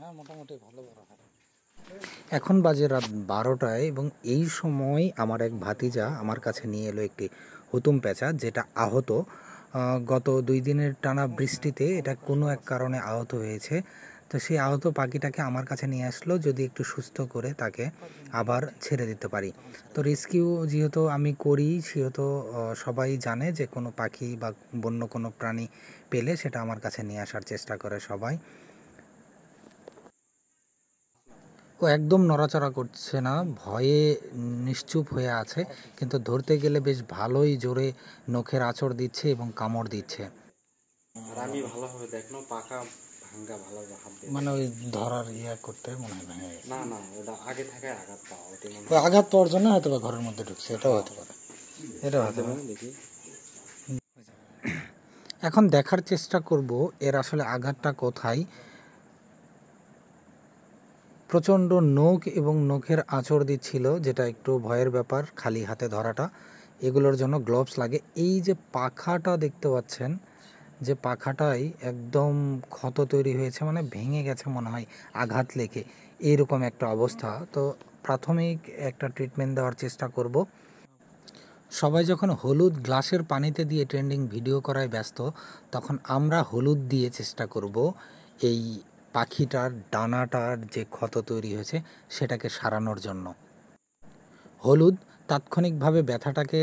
হ্যাঁ, মোটামুটি ভালো বড় হয়। এখন বাজে রাত 12টায় এবং এই সময় আমার এক ভাতিজা আমার কাছে নিয়ে এলো একটি হুতুম পেঁচা, যেটা আহত। গত 2 দিনের টানা বৃষ্টিতে এটা কোনো এক কারণে আহত হয়েছে। তো সেই আহত পাখিটাকে আমার কাছে নিয়ে আসলো, যদি একটু সুস্থ করে তাকে আবার ছেড়ে দিতে পারি। তো রেস্কিউ যেহেতু আমি করি, সেহেতু সবাই জানে যে কোনো পাখি বা বন্য কোনো প্রাণী পেলে সেটা আমার কাছে নিয়ে আসার চেষ্টা করে সবাই। ও একদম নড়াচড়া করছে না, ভয়ে নিশ্চুপ হয়ে আছে, কিন্তু ধরতে গেলে বেশ ভালোই জোরে নখের আঁচড় দিচ্ছে এবং কামড় দিচ্ছে। আর আমি ভালোভাবে দেখনো পাকা ভাঙ্গা ভালোভাবে হাত দিয়ে মানে ওই ধরার করতে মনে হয় ভেঙে গেছে। না না ওটা আগে থাকে আঘাত পাওয়া ওটা মনে ওই আঘাত পাওয়ার জন্য হয়তো বা ঘরের মধ্যে ঢুকছে, এটাও হতে পারে, এটাও হতে পারে। দেখি এখন দেখার চেষ্টা করব এর আসলে আঘাতটা কোথায়। প্রচণ্ড নখ এবং নখের আঁচড় দিচ্ছিল, যেটা একটু ভয়ের ব্যাপার। খালি হাতে ধরাটা, এগুলোর জন্য গ্লোভস লাগে। এই যে পাখাটা দেখতে পাচ্ছেন, যে পাখাটাই একদম ক্ষত তৈরি হয়েছে, মানে ভেঙে গেছে মনে হয় আঘাত লেগে, এইরকম একটা অবস্থা। তো প্রাথমিক একটা ট্রিটমেন্ট দেওয়ার চেষ্টা করব। সবাই যখন হলুদ গ্লাসের পানিতে দিয়ে ট্রেন্ডিং ভিডিও করায় ব্যস্ত, তখন আমরা হলুদ দিয়ে চেষ্টা করব এই পাখিটার ডানাটার যে ক্ষত তৈরি হয়েছে সেটাকে সারানোর জন্য। হলুদ তাৎক্ষণিকভাবে ব্যথাটাকে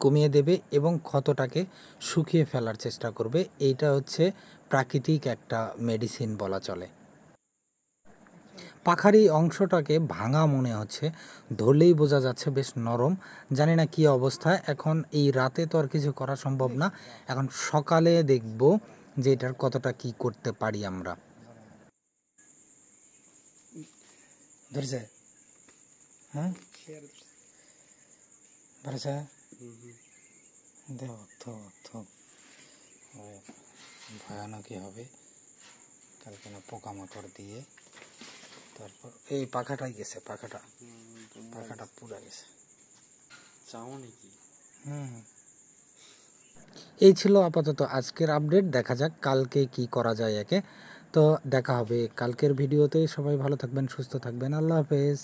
কমিয়ে দেবে এবং ক্ষতটাকে শুকিয়ে ফেলার চেষ্টা করবে। এইটা হচ্ছে প্রাকৃতিক একটা মেডিসিন বলা চলে। পাখার এই অংশটাকে ভাঙা মনে হচ্ছে, ধরলেই বোঝা যাচ্ছে বেশ নরম। জানি না কী অবস্থা। এখন এই রাতে তো আর কিছু করা সম্ভব না, এখন সকালে দেখব যে এটার কতটা কি করতে পারি আমরা। ধরেছে? হ্যাঁ, ধরেছে। ভয়ানকই হবে কালকে না পোকামাকড় দিয়ে। তারপর এই পাখাটাই গেছে, পাখাটা পুরা গেছে। চাও নাকি? এই ছিল আপাতত আজকের আপডেট। দেখা যাক কালকে কি করা যায় একে। তো দেখা হবে কালকের ভিডিওতে। সবাই ভালো থাকবেন, সুস্থ থাকবেন। আল্লাহ হাফেজ।